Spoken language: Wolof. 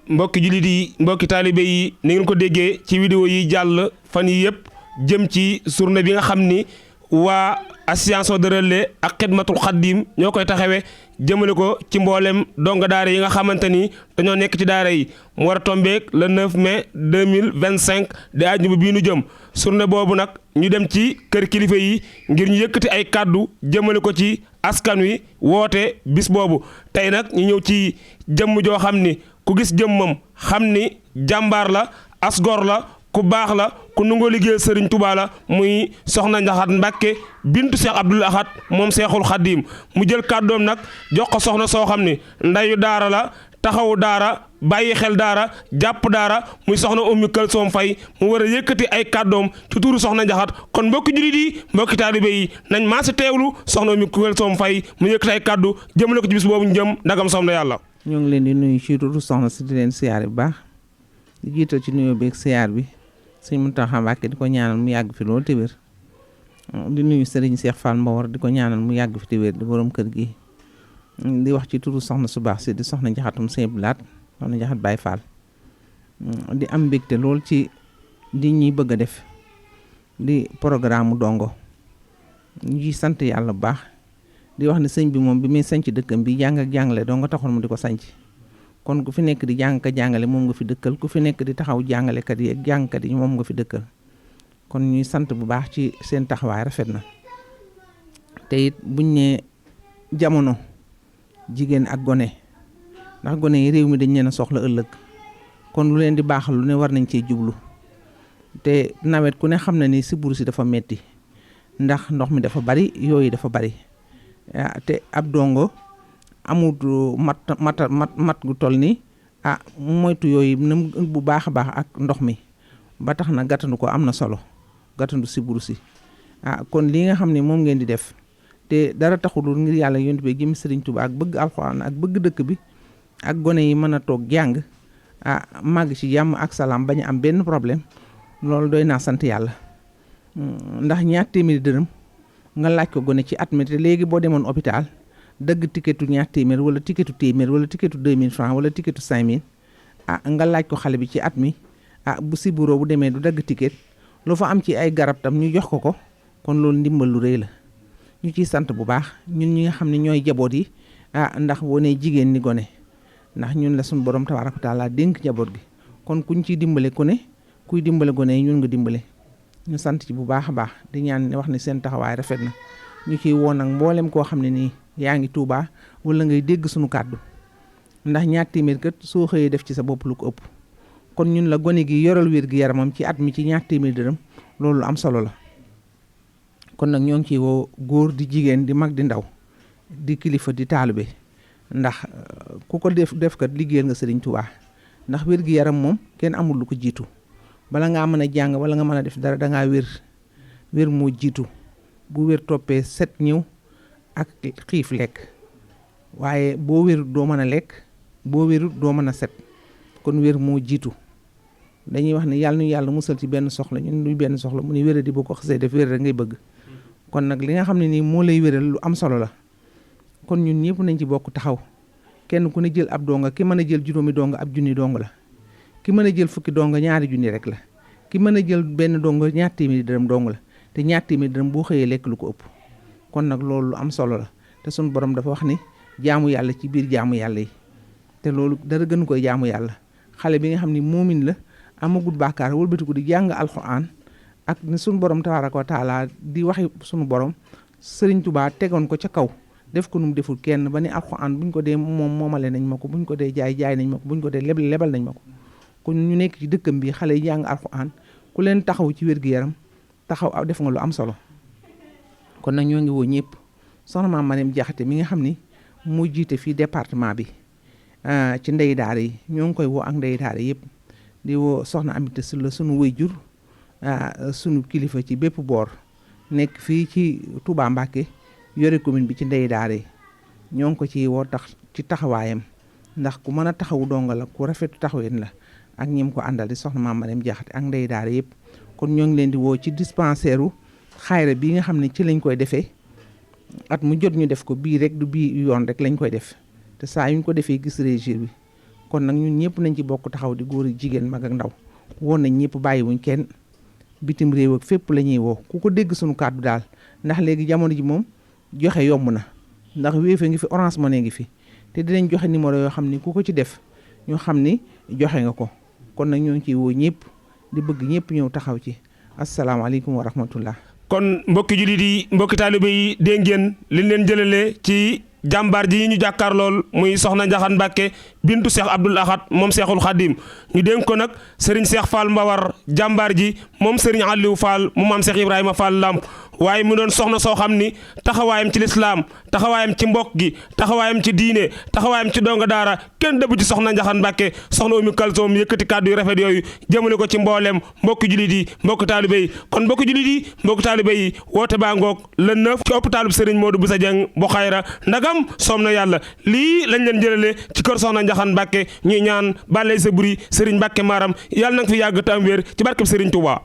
mbokki jullit yi mbokki taalibe yi ni ngeen ko déggee ci vidéo yi jàll fan yi yëpp jëm ci journée bi nga xam ni waa association de relais ak xidmatul xaddim ñoo koy taxawee jëmale ko ci mboolem donga daara yi nga xamante ni dañoo nekk ci daara yi mu war a tombeek le 9 mai 2025 di àjjuma bii nu jëm journée boobu nag ñu dem ci kër kilifa yi ngir ñu yëkkati ay kàddu jëmale ko ci askan wi woote bis boobu tey nag ñu ñëw ci jëmm joo xam ni ku gis jëmmam xam ni jàmbaar la asgor la ku baax la ku nangoo liggéeyal Serigne Touba la muy soxna Njaxat Mbàkke bintu Cheikh Abdoul Ahad moom Cheikhul Khadim mu jël kàddoom nag jox ko soxna soo xam ni ndayu daara la taxawu daara bàyyi xel daara jàpp daara muy soxna Oumy Kalsoom Faye mu war a yëkkati ay kàddoom ci tuuru soxna Njaxat kon mbokki jullit yi mbokki taalibe yi nañ maa si teewlu soxna Oumy Kalsoom Faye mu yëkkati ay kàddu jëmale ko ci bis boobu ñu jëm ndagam soom na yàlla. ñoo ngi leen di nuyu ci tuuru soxna si di leen siyaar bu baax di jiital ci nuyoo beeg siyaar bi sëñ Muntaxa Mbàkke di ko ñaanal mu yàgg fi loolu te wér di nuyu Serigne Cheikh Fall Mbawar di ko ñaanal mu yàgg fi te wér di borom kër gi di wax ci turu soxna su baax si di soxna Njaxatum Sëñ Blaat soxna Njaxat Baay Fall di am mbégte lool ci di ñuy bëgg a def di programme dongo ñu ciy sant yàlla bu baax di wax ne sëñ bi moom bi muy sanc dëkkam bi jàng ak jàngale doo nga taxoon mu di ko sanc kon ku fi nekk di jàng ka jàngale moom nga fi dëkkal ku fi nekk di taxaw jàngalekat yi ak jàngkat yi moom nga fi dëkkal kon ñuy sant bu baax ci seen taxawaay rafet na te it buñ ne jamono jigéen ak gone ndax gone yi réew mi dañ leen a soxla ëllëg kon lu leen di baaxal lu ne war nañ cee jublu te nawet ku ne xam na ni siburu si dafa metti ndax ndox mi dafa bari yooyu dafa bari te ab dongo amut mat gu toll ni moytu yooyu nam bu baax a baax ak ndox mi ba tax na gàttandu ko am na solo gàttandu siburu si kon li nga xam ne moom ngeen di def te dara taxulul ngir yàlla yonent bi jëm Serigne Touba ak bëgg alxuraan ak bëgg dëkk bi ak gone yi mën a toog jàng màgg ci jàmm ak salaam bañ a am benn problème loolu doy naa sant yàlla ndax ñaar téeméeri dërëm nga laaj ko gone ci at mi te léegi boo demoon hôpital dëgg tiketu ñaar téeméer wala tiketu téeméer wala tiketu 2000 francs wala tiketu 5000 nga laaj ko xale bi ci at mi bu siburoo bu demee du dagg tiket lu fa am ci ay garab tam ñu jox ko kon loolu ndimbal lu rëy la ñu ciy sant bu baax ñun ñi nga xam ne ñooy jaboot yi ndax boo nee jigéen ni gone ndax ñun la suñu borom tabaaraka wa taala dénk jaboot gi kon kuñ ciy dimbale ku ne kuy dimbale gone yi ñun nga dimbale ñu sant ci bu baax a baax di ñaan wax ne seen taxawaay rafet na ñu ciy woon nag mboolem koo xam ne nii yaa ngi Tuubaa wala ngay dégg suñu kàddu ndax ñaar téeméer kat soo xëyee def ci sa bopp lu ko ëpp kon ñun la gone gi yoral wér gi yaramam ci at mi ci ñaar téeméer dërëm loolu am solo la kon nag ñoo ngi ciy woo góor di jigéen di mag di ndaw di kilifa di taalibe ndax ku ko def kat liggéeyal nga Serigne Touba ndax wér gi yaram moom kenn amul lu ko jiitu bala ngaa mën a jàng wala nga mën a def dara dangaa wér moo jiitu bu wér toppee set ñëw ak xiif lekk waaye boo wérut doo mën a lekk boo wérut doo mën a set kon wér moo jiitu dañuy wax ne yàlla nu yàlla musal ci benn soxla ñun luy benn soxla mu ni wéra di boo ko xasee def wér rek ngay bëgg kon nag li nga xam ne nii moo lay wéral lu am solo la kon ñun ñëpp nañ ci bokk taxaw kenn ku ne jël ab donga ki mën a jël juróomi donga ab junni donga la ki mën a jël fukki donga ñaari junni rek la ki mën a jël benn donga ñaar téeméeri dërëm dong la te ñaar téeméeri dërëm boo xëyee lekk lu ko ëpp kon nag loolu lu am solo la te suñu borom dafa wax ni jaamu yàlla ci biir jaamu yàlla yi te loolu dara gën koy jaamu yàlla xale bi nga xam ni moomin la amagul bàkkaar wëlbatiku di jàng alxuraan ak ni suñu borom tabaaraka wa taala di waxi suñu borom Serigne Touba tegoon ko ca kaw def ko nu mu deful kenn ba ni alxuraan buñ ko dee moomale nañ ma ko buñ ko dee jaay nañ ma ko buñ ko dee lebal nañ ma ko kon ñu nekk ci dëkkam bi xale yi jàng alxuraan ku leen taxaw ci wér-gu-yaram taxaw def nga lu am solo kon nag ñoo ngi woo ñëpp soxna Maam Mariam Jaxate mi nga xam ni moo jiite fii département bi ci ndey daara yi ñoo ngi koy woo ak ndey daara yëpp di woo soxna Amita Sylla sunu waajur sunu kilifa ci bépp boor nekk fii ci Touba Mbacké yore commune bi ci ndey daara yi ñoo ngi ko ci woo tax ci taxawaayam ndax ku mën a taxawu donga la ku rafetu taxawin la ak ñim ko àndal di soxna Maam Mariam Jaxate ak ndey daara yëpp kon ñoo ngi leen di woo ci dispensaire u xayra bi nga xam ne ci lañ koy defee at mu jot ñu def ko bii rek du bii yoon rek lañ koy def te saa yuñ ko defee gis réussite bi kon nag ñun ñëpp nañ ci bokk taxaw di góor jigéen mag ak ndaw woon nañ ñëpp bàyyiwuñ kenn bitim réew ak fépp la ñuy woo ku ko dégg suñu kàddu daal ndax léegi jamono ji moom joxe yomb na ndax Wave ngi fi Orange Money ngi fi te dinañ joxe numéro yoo xam ni ku ko ci def ñu xam ni joxe nga ko kon nag ñoo ngi ciy woo ñëpp di bëgg ñëpp ñëw taxaw ci asalaamaaleykum wa rahmatullah. kon mbokki jullit yi mbokki taalibe yi dégg ngeen liñ leen jëlale ci jàmbaar ji ñu jàkkaar lool muy soxna Njaxate Mbàkke bintu Cheikh Abdoul Ahad moom Cheikhul Khadim ñu dénk ko nag Serigne Cheikh Fall Mbawar jàmbaar ji moom Serigne Aliou Fall mu maam Cheikh Ibrahima Fall Lamp waaye mu doon soxna soo xam ni taxawaayam ci lislaam taxawaayam ci mbokk gi taxawaayam ci diine taxawaayam ci donga daara kenn dëbb ci soxna Njaxate Mbàkke soxna Oumy Kalsoom yëkkati kàddu yu rafet yooyu jëmale ko ci mbooleem mbokki jullit yi mbokki taalibe yi kon mbokki jullit yi mbokki taalibe yi woote baa ngoog le 9 ci hôpital Serigne Modou Boussa Dieng bu Xayra ndagam soom na yàlla lii lañ leen jëlale ci kër soxna Njaxate Mbàkke ñuy ñaan bàllay sa buri Serigne Mbàkke Maram yàlla na nga fi yàgg tam wér ci barkeb Serigne Touba